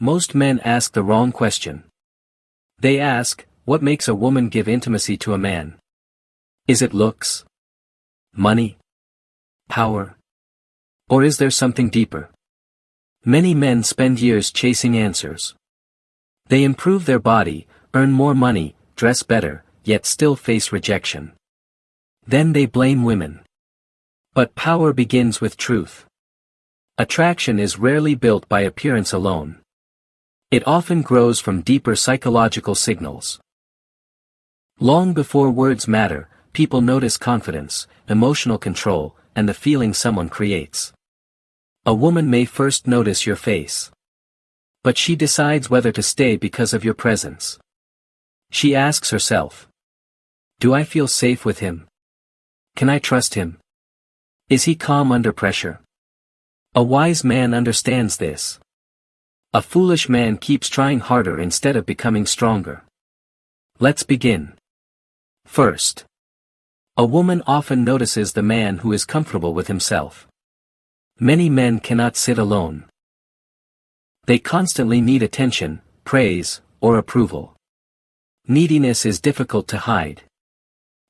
Most men ask the wrong question. They ask, what makes a woman give intimacy to a man? Is it looks? Money? Power? Or is there something deeper? Many men spend years chasing answers. They improve their body, earn more money, dress better, yet still face rejection. Then they blame women. But power begins with truth. Attraction is rarely built by appearance alone. It often grows from deeper psychological signals. Long before words matter, people notice confidence, emotional control, and the feeling someone creates. A woman may first notice your face. But she decides whether to stay because of your presence. She asks herself, do I feel safe with him? Can I trust him? Is he calm under pressure? A wise man understands this. A foolish man keeps trying harder instead of becoming stronger. Let's begin. First, a woman often notices the man who is comfortable with himself. Many men cannot sit alone. They constantly need attention, praise, or approval. Neediness is difficult to hide.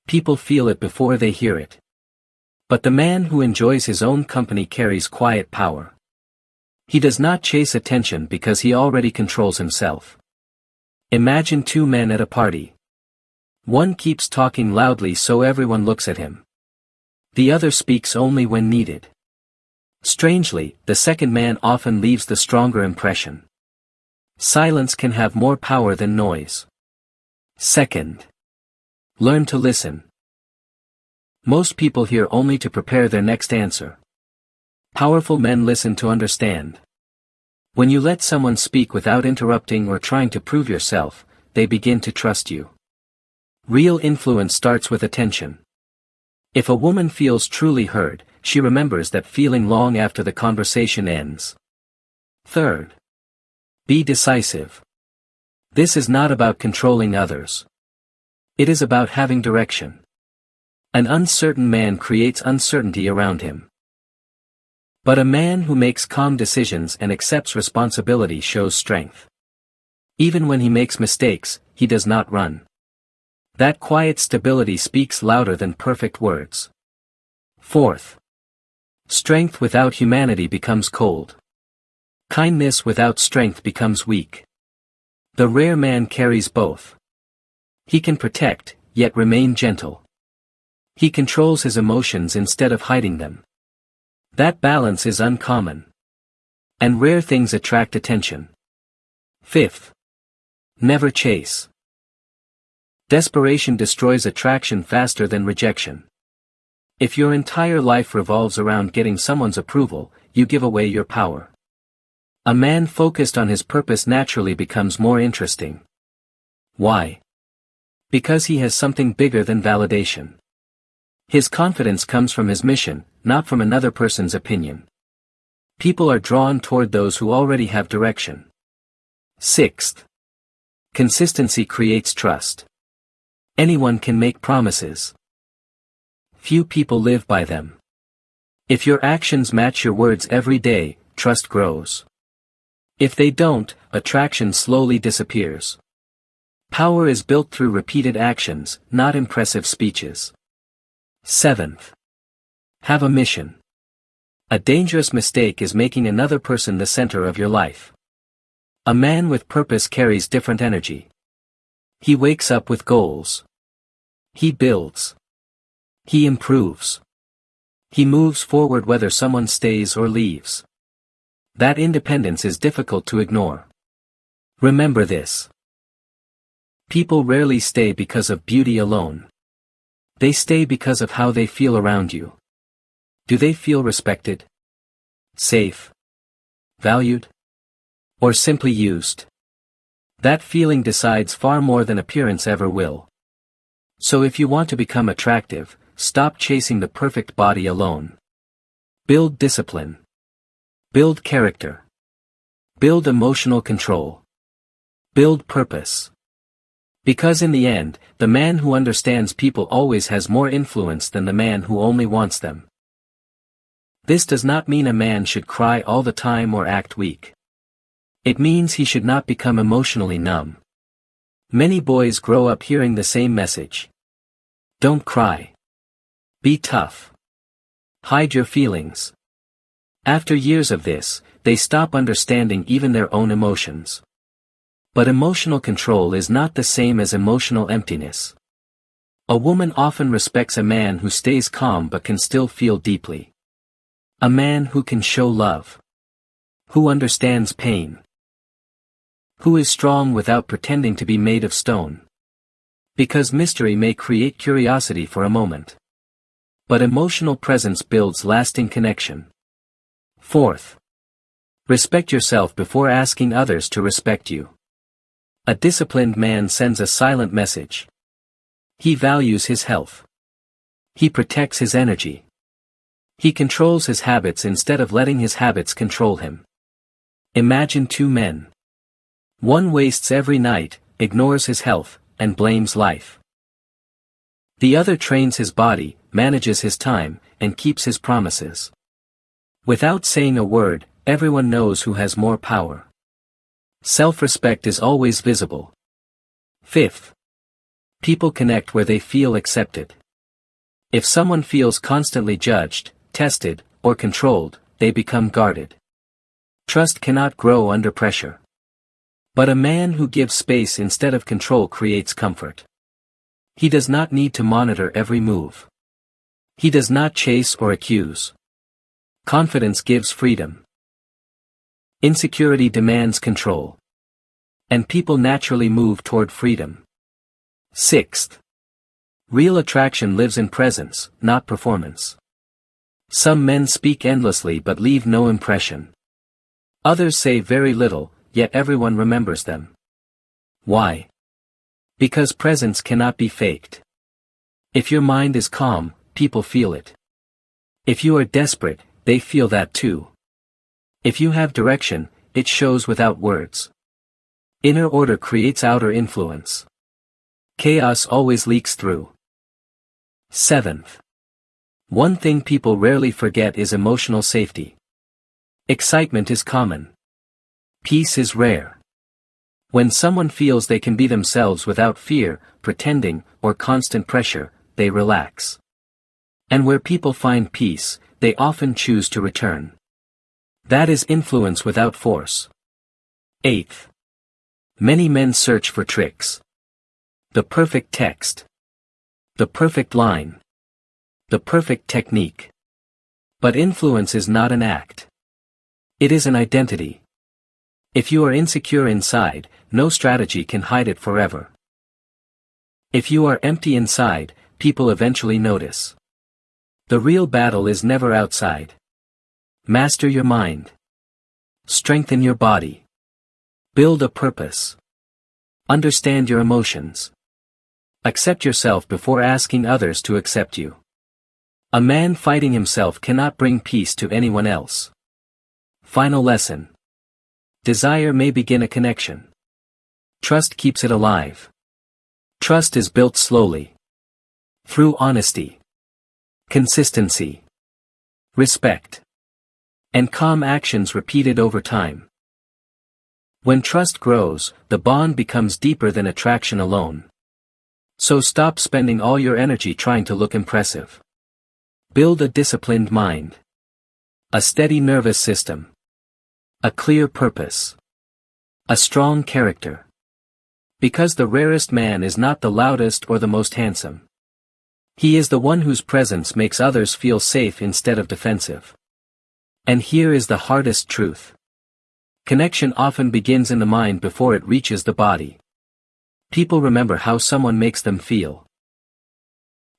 People feel it before they hear it. But the man who enjoys his own company carries quiet power. He does not chase attention because he already controls himself. Imagine two men at a party. One keeps talking loudly so everyone looks at him. The other speaks only when needed. Strangely, the second man often leaves the stronger impression. Silence can have more power than noise. Second, learn to listen. Most people hear only to prepare their next answer. Powerful men listen to understand. When you let someone speak without interrupting or trying to prove yourself, they begin to trust you. Real influence starts with attention. If a woman feels truly heard, she remembers that feeling long after the conversation ends. Third, be decisive. This is not about controlling others. It is about having direction. An uncertain man creates uncertainty around him. But a man who makes calm decisions and accepts responsibility shows strength. Even when he makes mistakes, he does not run. That quiet stability speaks louder than perfect words. Fourth, strength without humanity becomes cold. Kindness without strength becomes weak. The rare man carries both. He can protect, yet remain gentle. He controls his emotions instead of hiding them. That balance is uncommon. And rare things attract attention. Fifth, never chase. Desperation destroys attraction faster than rejection. If your entire life revolves around getting someone's approval, you give away your power. A man focused on his purpose naturally becomes more interesting. Why? Because he has something bigger than validation. His confidence comes from his mission, not from another person's opinion. People are drawn toward those who already have direction. Sixth, consistency creates trust. Anyone can make promises. Few people live by them. If your actions match your words every day, trust grows. If they don't, attraction slowly disappears. Power is built through repeated actions, not impressive speeches. Seventh, have a mission. A dangerous mistake is making another person the center of your life. A man with purpose carries different energy. He wakes up with goals. He builds. He improves. He moves forward whether someone stays or leaves. That independence is difficult to ignore. Remember this. People rarely stay because of beauty alone. They stay because of how they feel around you. Do they feel respected? Safe? Valued? Or simply used? That feeling decides far more than appearance ever will. So if you want to become attractive, stop chasing the perfect body alone. Build discipline. Build character. Build emotional control. Build purpose. Because in the end, the man who understands people always has more influence than the man who only wants them. This does not mean a man should cry all the time or act weak. It means he should not become emotionally numb. Many boys grow up hearing the same message. Don't cry. Be tough. Hide your feelings. After years of this, they stop understanding even their own emotions. But emotional control is not the same as emotional emptiness. A woman often respects a man who stays calm but can still feel deeply. A man who can show love. Who understands pain. Who is strong without pretending to be made of stone. Because mystery may create curiosity for a moment. But emotional presence builds lasting connection. Fourth. Respect yourself before asking others to respect you. A disciplined man sends a silent message. He values his health. He protects his energy. He controls his habits instead of letting his habits control him. Imagine two men. One wastes every night, ignores his health, and blames life. The other trains his body, manages his time, and keeps his promises. Without saying a word, everyone knows who has more power. Self-respect is always visible. Fifth. People connect where they feel accepted. If someone feels constantly judged, tested, or controlled, they become guarded. Trust cannot grow under pressure. But a man who gives space instead of control creates comfort. He does not need to monitor every move. He does not chase or accuse. Confidence gives freedom. Insecurity demands control. And people naturally move toward freedom. Sixth. Real attraction lives in presence, not performance. Some men speak endlessly but leave no impression. Others say very little, yet everyone remembers them. Why? Because presence cannot be faked. If your mind is calm, people feel it. If you are desperate, they feel that too. If you have direction, it shows without words. Inner order creates outer influence. Chaos always leaks through. Seventh. One thing people rarely forget is emotional safety. Excitement is common. Peace is rare. When someone feels they can be themselves without fear, pretending, or constant pressure, they relax. And where people find peace, they often choose to return. That is influence without force. Eighth. Many men search for tricks. The perfect text. The perfect line. The perfect technique. But influence is not an act. It is an identity. If you are insecure inside, no strategy can hide it forever. If you are empty inside, people eventually notice. The real battle is never outside. Master your mind. Strengthen your body. Build a purpose. Understand your emotions. Accept yourself before asking others to accept you. A man fighting himself cannot bring peace to anyone else. Final lesson. Desire may begin a connection. Trust keeps it alive. Trust is built slowly. Through honesty. Consistency. Respect. And calm actions repeated over time. When trust grows, the bond becomes deeper than attraction alone. So stop spending all your energy trying to look impressive. Build a disciplined mind. A steady nervous system. A clear purpose. A strong character. Because the rarest man is not the loudest or the most handsome. He is the one whose presence makes others feel safe instead of defensive. And here is the hardest truth. Connection often begins in the mind before it reaches the body. People remember how someone makes them feel.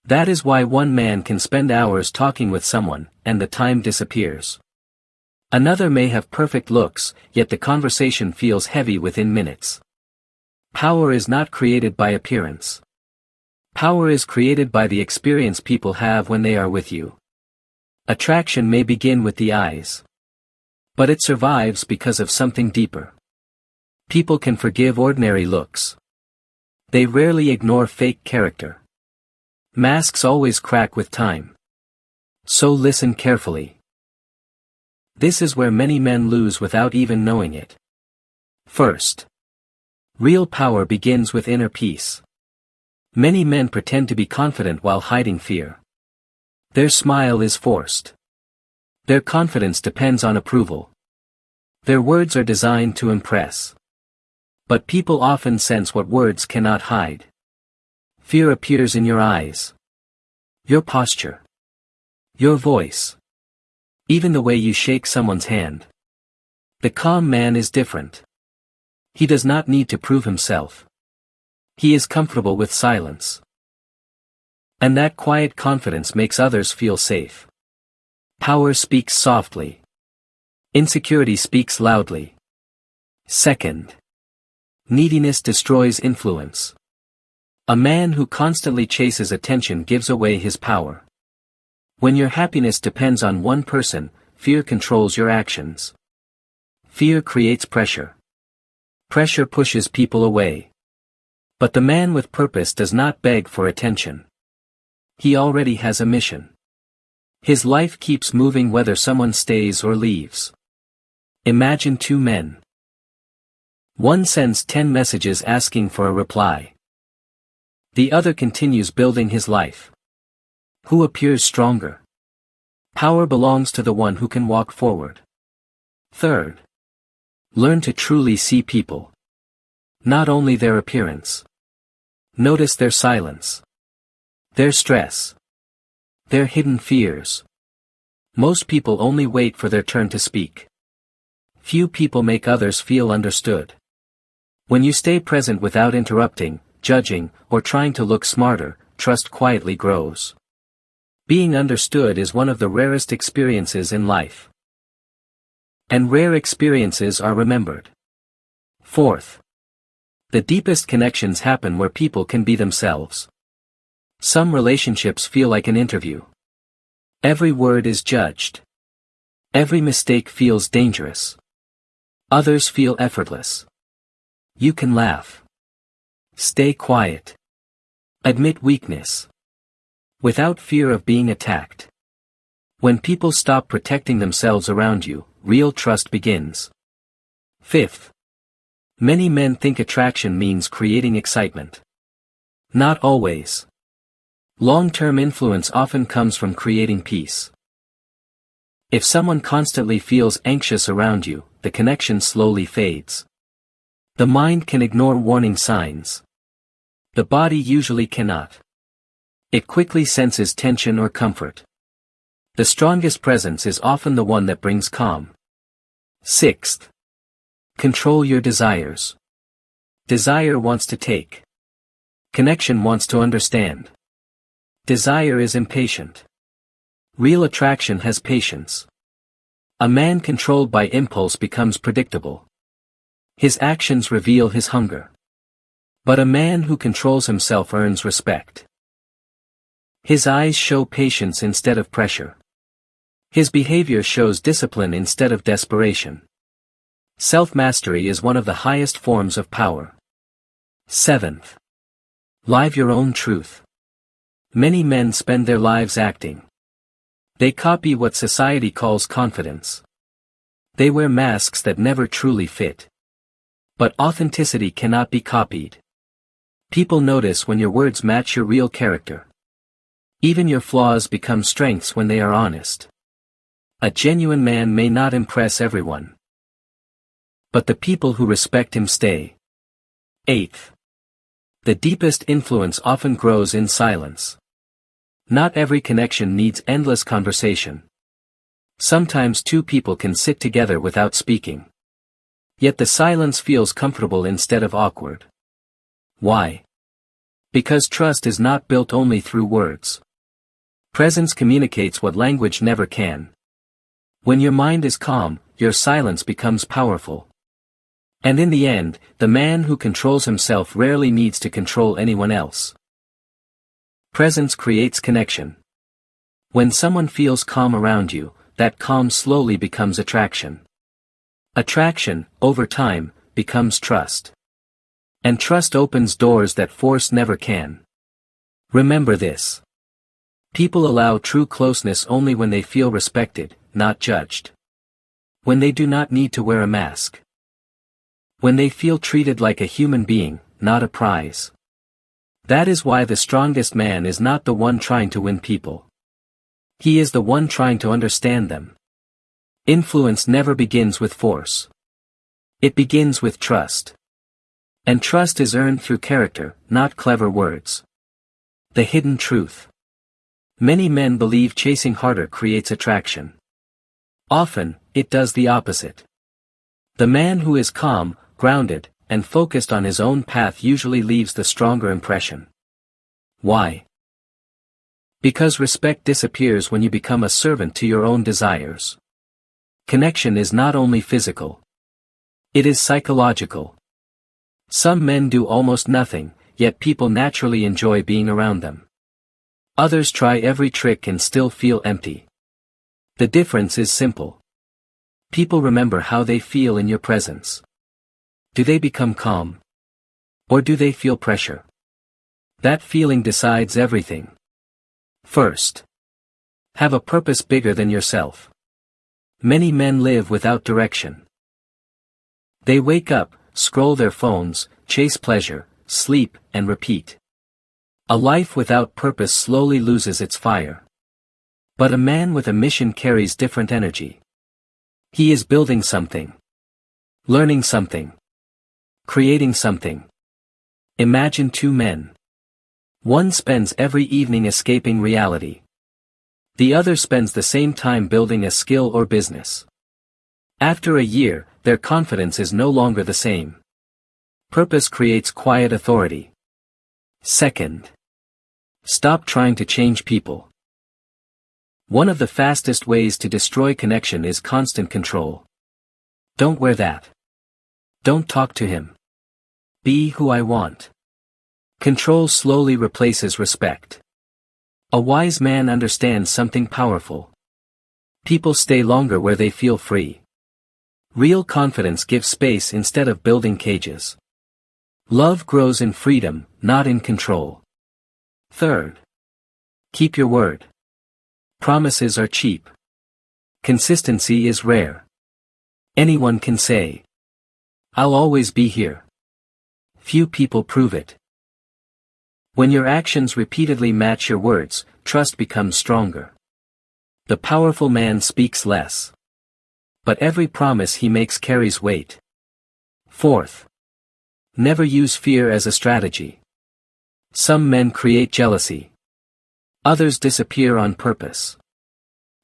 That is why one man can spend hours talking with someone, and the time disappears. Another may have perfect looks, yet the conversation feels heavy within minutes. Power is not created by appearance. Power is created by the experience people have when they are with you. Attraction may begin with the eyes. But it survives because of something deeper. People can forgive ordinary looks. They rarely ignore fake character. Masks always crack with time. So listen carefully. This is where many men lose without even knowing it. First, real power begins with inner peace. Many men pretend to be confident while hiding fear. Their smile is forced. Their confidence depends on approval. Their words are designed to impress. But people often sense what words cannot hide. Fear appears in your eyes, your posture, your voice, even the way you shake someone's hand. The calm man is different. He does not need to prove himself. He is comfortable with silence. And that quiet confidence makes others feel safe. Power speaks softly. Insecurity speaks loudly. Second, neediness destroys influence. A man who constantly chases attention gives away his power. When your happiness depends on one person, fear controls your actions. Fear creates pressure. Pressure pushes people away. But the man with purpose does not beg for attention. He already has a mission. His life keeps moving whether someone stays or leaves. Imagine two men. One sends 10 messages asking for a reply. The other continues building his life. Who appears stronger? Power belongs to the one who can walk forward. Third, learn to truly see people. Not only their appearance. Notice their silence. Their stress. Their hidden fears. Most people only wait for their turn to speak. Few people make others feel understood. When you stay present without interrupting, judging, or trying to look smarter, trust quietly grows. Being understood is one of the rarest experiences in life. And rare experiences are remembered. Fourth, the deepest connections happen where people can be themselves. Some relationships feel like an interview. Every word is judged. Every mistake feels dangerous. Others feel effortless. You can laugh. Stay quiet. Admit weakness. Without fear of being attacked. When people stop protecting themselves around you, real trust begins. Fifth, many men think attraction means creating excitement. Not always. Long-term influence often comes from creating peace. If someone constantly feels anxious around you, the connection slowly fades. The mind can ignore warning signs. The body usually cannot. It quickly senses tension or comfort. The strongest presence is often the one that brings calm. Sixth, control your desires. Desire wants to take. Connection wants to understand. Desire is impatient. Real attraction has patience. A man controlled by impulse becomes predictable. His actions reveal his hunger. But a man who controls himself earns respect. His eyes show patience instead of pressure. His behavior shows discipline instead of desperation. Self-mastery is one of the highest forms of power. Seventh, live your own truth. Many men spend their lives acting. They copy what society calls confidence. They wear masks that never truly fit. But authenticity cannot be copied. People notice when your words match your real character. Even your flaws become strengths when they are honest. A genuine man may not impress everyone. But the people who respect him stay. Eighth, the deepest influence often grows in silence. Not every connection needs endless conversation. Sometimes two people can sit together without speaking. Yet the silence feels comfortable instead of awkward. Why? Because trust is not built only through words. Presence communicates what language never can. When your mind is calm, your silence becomes powerful. And in the end, the man who controls himself rarely needs to control anyone else. Presence creates connection. When someone feels calm around you, that calm slowly becomes attraction. Attraction, over time, becomes trust. And trust opens doors that force never can. Remember this. People allow true closeness only when they feel respected, not judged. When they do not need to wear a mask. When they feel treated like a human being, not a prize. That is why the strongest man is not the one trying to win people. He is the one trying to understand them. Influence never begins with force. It begins with trust. And trust is earned through character, not clever words. The hidden truth. Many men believe chasing harder creates attraction. Often, it does the opposite. The man who is calm, grounded, and focused on his own path usually leaves the stronger impression. Why? Because respect disappears when you become a servant to your own desires. Connection is not only physical. It is psychological. Some men do almost nothing, yet people naturally enjoy being around them. Others try every trick and still feel empty. The difference is simple. People remember how they feel in your presence. Do they become calm? Or do they feel pressure? That feeling decides everything. First, have a purpose bigger than yourself. Many men live without direction. They wake up, scroll their phones, chase pleasure, sleep, and repeat. A life without purpose slowly loses its fire. But a man with a mission carries different energy. He is building something. Learning something. Creating something. Imagine two men. One spends every evening escaping reality. The other spends the same time building a skill or business. After a year, their confidence is no longer the same. Purpose creates quiet authority. Second. Stop trying to change people. One of the fastest ways to destroy connection is constant control. Don't wear that. Don't talk to him. Be who I want. Control slowly replaces respect. A wise man understands something powerful. People stay longer where they feel free. Real confidence gives space instead of building cages. Love grows in freedom, not in control. Third. Keep your word. Promises are cheap. Consistency is rare. Anyone can say, "I'll always be here." Few people prove it. When your actions repeatedly match your words, trust becomes stronger. The powerful man speaks less. But every promise he makes carries weight. Fourth. Never use fear as a strategy. Some men create jealousy. Others disappear on purpose.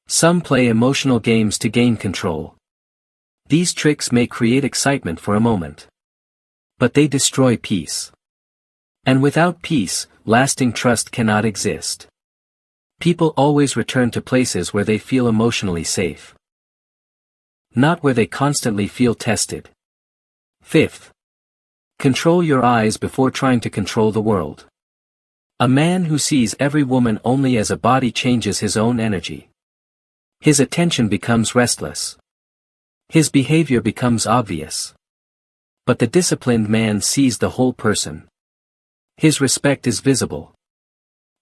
Some play emotional games to gain control. These tricks may create excitement for a moment. But they destroy peace. And without peace, lasting trust cannot exist. People always return to places where they feel emotionally safe. Not where they constantly feel tested. Fifth. Control your eyes before trying to control the world. A man who sees every woman only as a body changes his own energy. His attention becomes restless. His behavior becomes obvious. But the disciplined man sees the whole person. His respect is visible.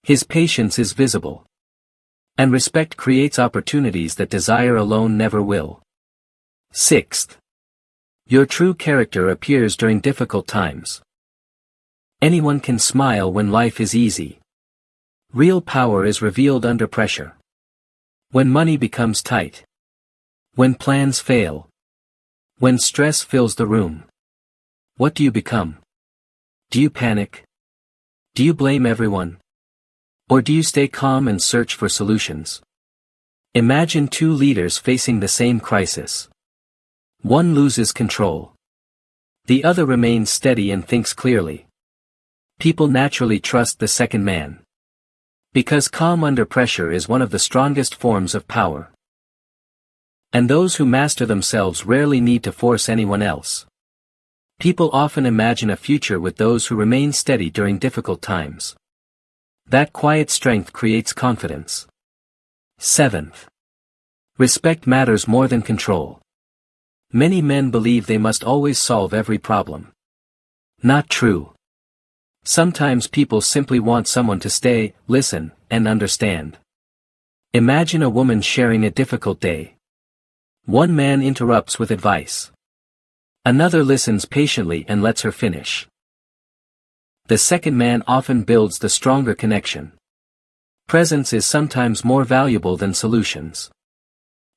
His patience is visible. And respect creates opportunities that desire alone never will. Sixth. Your true character appears during difficult times. Anyone can smile when life is easy. Real power is revealed under pressure. When money becomes tight. When plans fail. When stress fills the room. What do you become? Do you panic? Do you blame everyone? Or do you stay calm and search for solutions? Imagine two leaders facing the same crisis. One loses control. The other remains steady and thinks clearly. People naturally trust the second man. Because calm under pressure is one of the strongest forms of power. And those who master themselves rarely need to force anyone else. People often imagine a future with those who remain steady during difficult times. That quiet strength creates confidence. Seventh. Respect matters more than control. Many men believe they must always solve every problem. Not true. Sometimes people simply want someone to stay, listen, and understand. Imagine a woman sharing a difficult day. One man interrupts with advice. Another listens patiently and lets her finish. The second man often builds the stronger connection. Presence is sometimes more valuable than solutions.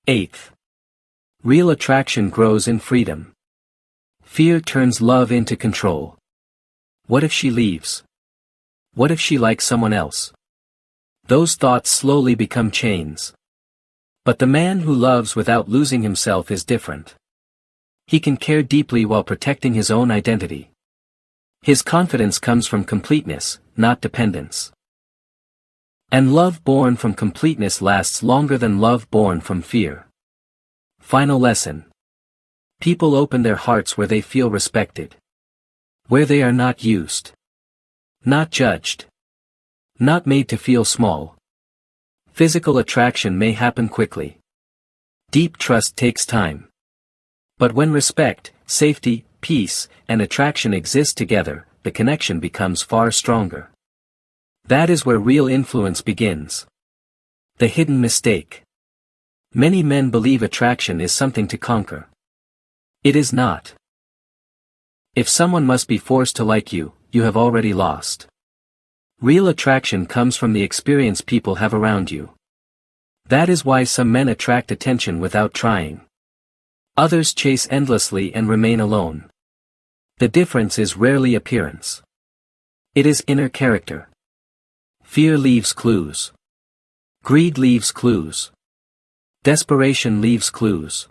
8th. Real attraction grows in freedom. Fear turns love into control. What if she leaves? What if she likes someone else? Those thoughts slowly become chains. But the man who loves without losing himself is different. He can care deeply while protecting his own identity. His confidence comes from completeness, not dependence. And love born from completeness lasts longer than love born from fear. Final lesson. People open their hearts where they feel respected. Where they are not used. Not judged. Not made to feel small. Physical attraction may happen quickly. Deep trust takes time. But when respect, safety, peace, and attraction exist together, the connection becomes far stronger. That is where real influence begins. The hidden mistake. Many men believe attraction is something to conquer. It is not. If someone must be forced to like you, you have already lost. Real attraction comes from the experience people have around you. That is why some men attract attention without trying. Others chase endlessly and remain alone. The difference is rarely appearance. It is inner character. Fear leaves clues. Greed leaves clues. Desperation leaves clues.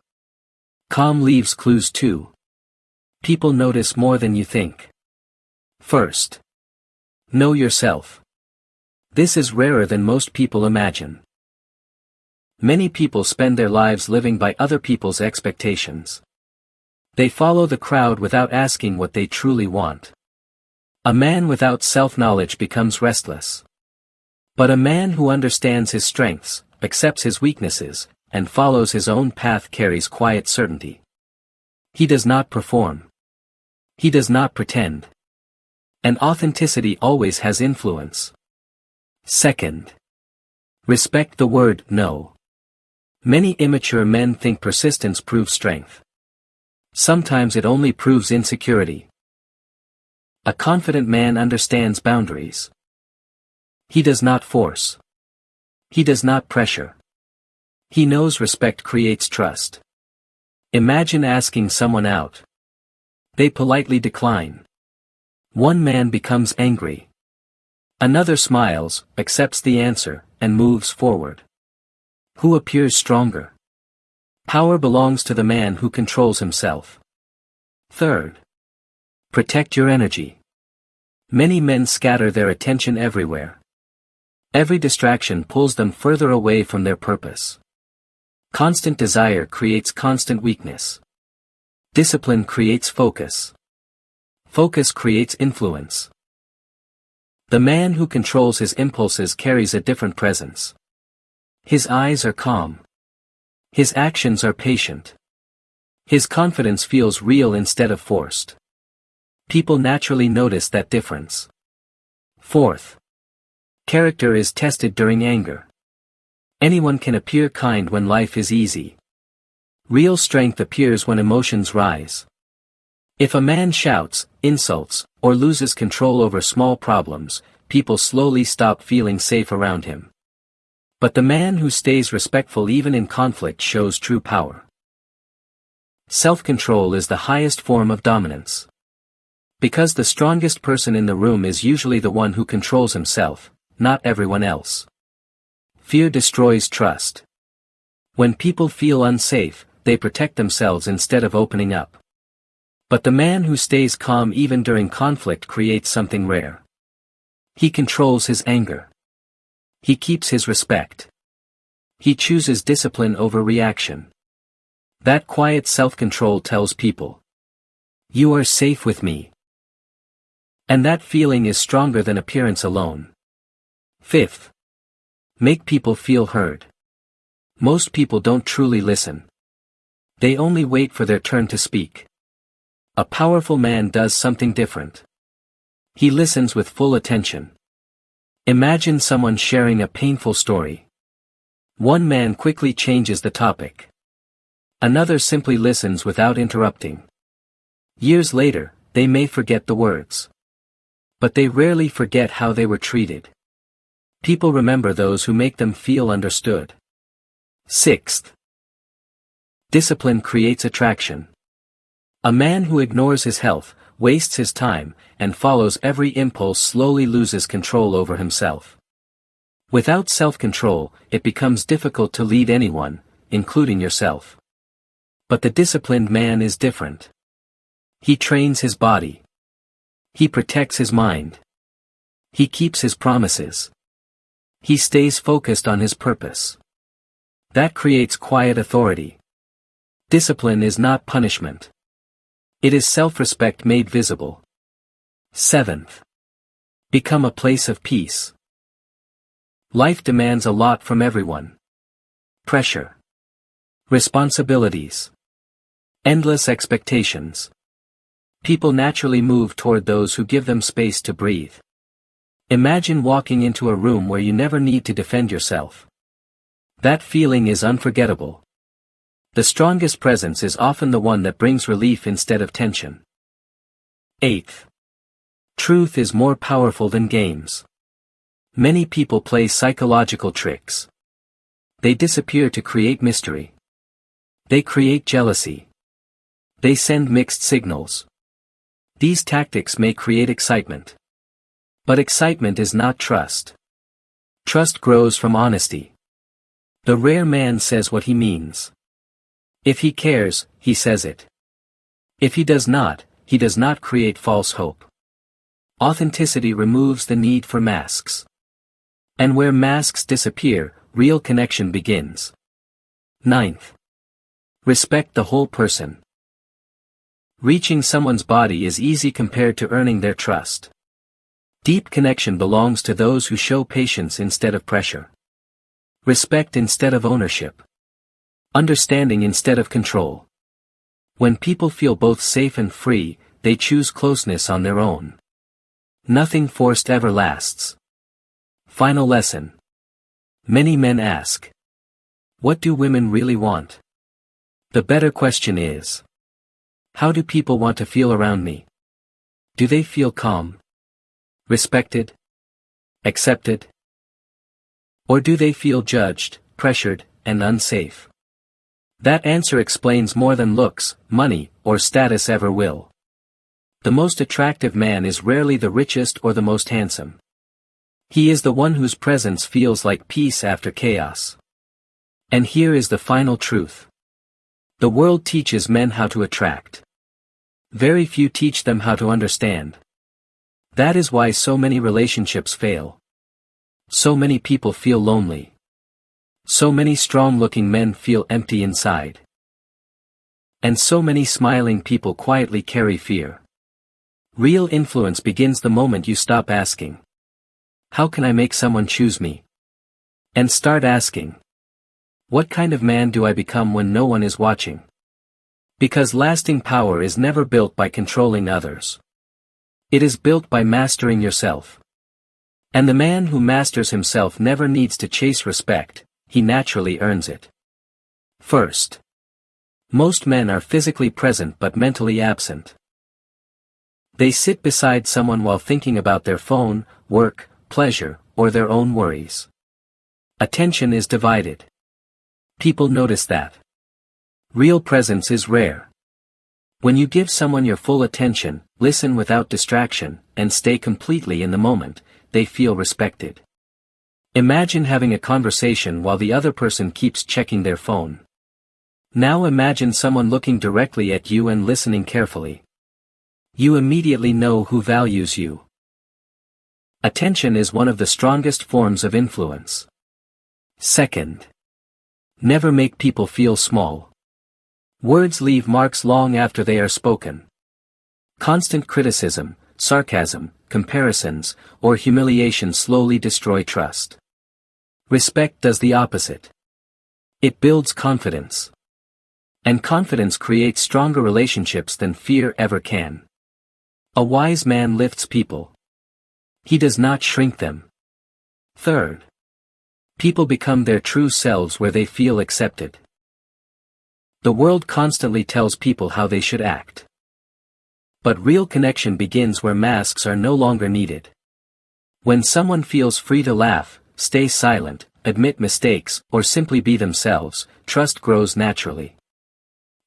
Calm leaves clues too. People notice more than you think. First. Know yourself. This is rarer than most people imagine. Many people spend their lives living by other people's expectations. They follow the crowd without asking what they truly want. A man without self-knowledge becomes restless. But a man who understands his strengths, accepts his weaknesses, and follows his own path carries quiet certainty. He does not perform. He does not pretend. And authenticity always has influence. Second. Respect the word no. Many immature men think persistence proves strength. Sometimes it only proves insecurity. A confident man understands boundaries. He does not force. He does not pressure. He knows respect creates trust. Imagine asking someone out. They politely decline. One man becomes angry. Another smiles, accepts the answer, and moves forward. Who appears stronger? Power belongs to the man who controls himself. Third. Protect your energy. Many men scatter their attention everywhere. Every distraction pulls them further away from their purpose. Constant desire creates constant weakness. Discipline creates focus. Focus creates influence. The man who controls his impulses carries a different presence. His eyes are calm. His actions are patient. His confidence feels real instead of forced. People naturally notice that difference. Fourth. Character is tested during anger. Anyone can appear kind when life is easy. Real strength appears when emotions rise. If a man shouts, insults, or loses control over small problems, people slowly stop feeling safe around him. But the man who stays respectful even in conflict shows true power. Self-control is the highest form of dominance. Because the strongest person in the room is usually the one who controls himself, not everyone else. Fear destroys trust. When people feel unsafe, they protect themselves instead of opening up. But the man who stays calm even during conflict creates something rare. He controls his anger. He keeps his respect. He chooses discipline over reaction. That quiet self-control tells people, "You are safe with me." And that feeling is stronger than appearance alone. Fifth. Make people feel heard. Most people don't truly listen. They only wait for their turn to speak. A powerful man does something different. He listens with full attention. Imagine someone sharing a painful story. One man quickly changes the topic. Another simply listens without interrupting. Years later, they may forget the words. But they rarely forget how they were treated. People remember those who make them feel understood. Sixth. Discipline creates attraction. A man who ignores his health, wastes his time, and follows every impulse slowly loses control over himself. Without self-control, it becomes difficult to lead anyone, including yourself. But the disciplined man is different. He trains his body. He protects his mind. He keeps his promises. He stays focused on his purpose. That creates quiet authority. Discipline is not punishment. It is self-respect made visible. Seventh. Become a place of peace. Life demands a lot from everyone. Pressure. Responsibilities. Endless expectations. People naturally move toward those who give them space to breathe. Imagine walking into a room where you never need to defend yourself. That feeling is unforgettable. The strongest presence is often the one that brings relief instead of tension. Eighth. Truth is more powerful than games. Many people play psychological tricks. They disappear to create mystery. They create jealousy. They send mixed signals. These tactics may create excitement. But excitement is not trust. Trust grows from honesty. The rare man says what he means. If he cares, he says it. If he does not create false hope. Authenticity removes the need for masks. And where masks disappear, real connection begins. Ninth. Respect the whole person. Reaching someone's body is easy compared to earning their trust. Deep connection belongs to those who show patience instead of pressure. Respect instead of ownership. Understanding instead of control. When people feel both safe and free, they choose closeness on their own. Nothing forced ever lasts. Final lesson. Many men ask, what do women really want? The better question is, how do people want to feel around me? Do they feel calm? Respected? Accepted? Or do they feel judged, pressured, and unsafe? That answer explains more than looks, money, or status ever will. The most attractive man is rarely the richest or the most handsome. He is the one whose presence feels like peace after chaos. And here is the final truth. The world teaches men how to attract. Very few teach them how to understand. That is why so many relationships fail. So many people feel lonely. So many strong-looking men feel empty inside. And so many smiling people quietly carry fear. Real influence begins the moment you stop asking, how can I make someone choose me? And start asking, what kind of man do I become when no one is watching? Because lasting power is never built by controlling others. It is built by mastering yourself. And the man who masters himself never needs to chase respect, he naturally earns it. First. Most men are physically present but mentally absent. They sit beside someone while thinking about their phone, work, pleasure, or their own worries. Attention is divided. People notice that. Real presence is rare. When you give someone your full attention, listen without distraction, and stay completely in the moment, they feel respected. Imagine having a conversation while the other person keeps checking their phone. Now imagine someone looking directly at you and listening carefully. You immediately know who values you. Attention is one of the strongest forms of influence. Second. Never make people feel small. Words leave marks long after they are spoken. Constant criticism, sarcasm, comparisons, or humiliation slowly destroy trust. Respect does the opposite. It builds confidence. And confidence creates stronger relationships than fear ever can. A wise man lifts people. He does not shrink them. Third. People become their true selves where they feel accepted. The world constantly tells people how they should act. But real connection begins where masks are no longer needed. When someone feels free to laugh, stay silent, admit mistakes, or simply be themselves, trust grows naturally.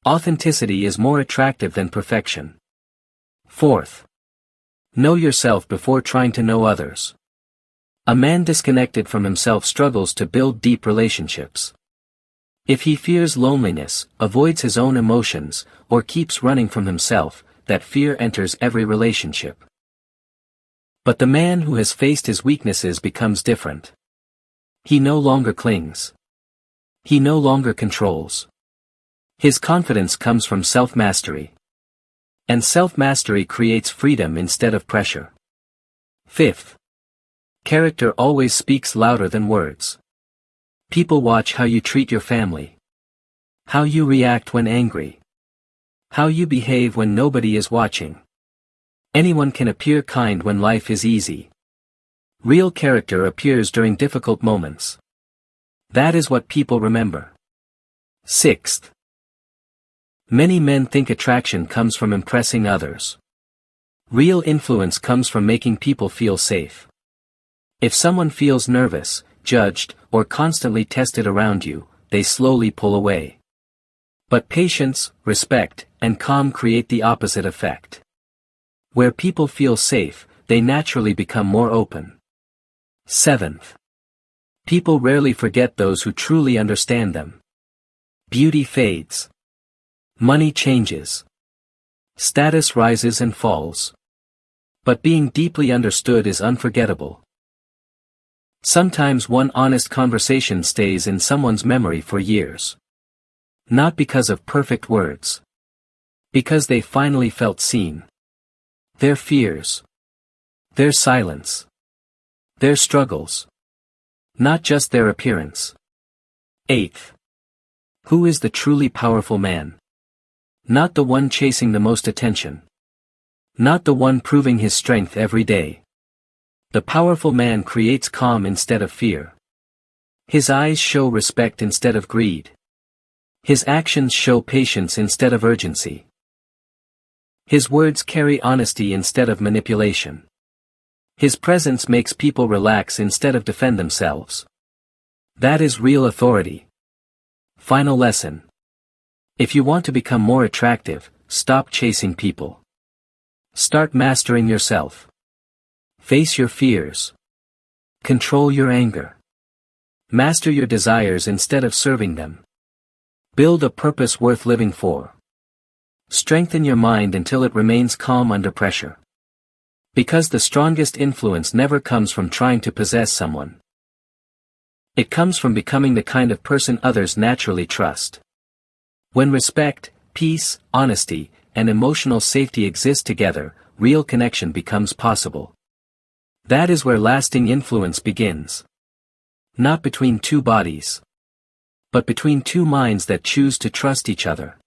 Authenticity is more attractive than perfection. Fourth. Know yourself before trying to know others. A man disconnected from himself struggles to build deep relationships. If he fears loneliness, avoids his own emotions, or keeps running from himself, that fear enters every relationship. But the man who has faced his weaknesses becomes different. He no longer clings. He no longer controls. His confidence comes from self-mastery. And self-mastery creates freedom instead of pressure. Fifth. Character always speaks louder than words. People watch how you treat your family. How you react when angry. How you behave when nobody is watching. Anyone can appear kind when life is easy. Real character appears during difficult moments. That is what people remember. Sixth. Many men think attraction comes from impressing others. Real influence comes from making people feel safe. If someone feels nervous, judged, or constantly tested around you, they slowly pull away. But patience, respect, and calm create the opposite effect. Where people feel safe, they naturally become more open. Seventh. People rarely forget those who truly understand them. Beauty fades. Money changes. Status rises and falls. But being deeply understood is unforgettable. Sometimes one honest conversation stays in someone's memory for years. Not because of perfect words. Because they finally felt seen. Their fears. Their silence. Their struggles. Not just their appearance. Eighth. Who is the truly powerful man? Not the one chasing the most attention. Not the one proving his strength every day. The powerful man creates calm instead of fear. His eyes show respect instead of greed. His actions show patience instead of urgency. His words carry honesty instead of manipulation. His presence makes people relax instead of defend themselves. That is real authority. Final lesson. If you want to become more attractive, stop chasing people. Start mastering yourself. Face your fears. Control your anger. Master your desires instead of serving them. Build a purpose worth living for. Strengthen your mind until it remains calm under pressure. Because the strongest influence never comes from trying to possess someone. It comes from becoming the kind of person others naturally trust. When respect, peace, honesty, and emotional safety exist together, real connection becomes possible. That is where lasting influence begins. Not between two bodies. But between two minds that choose to trust each other.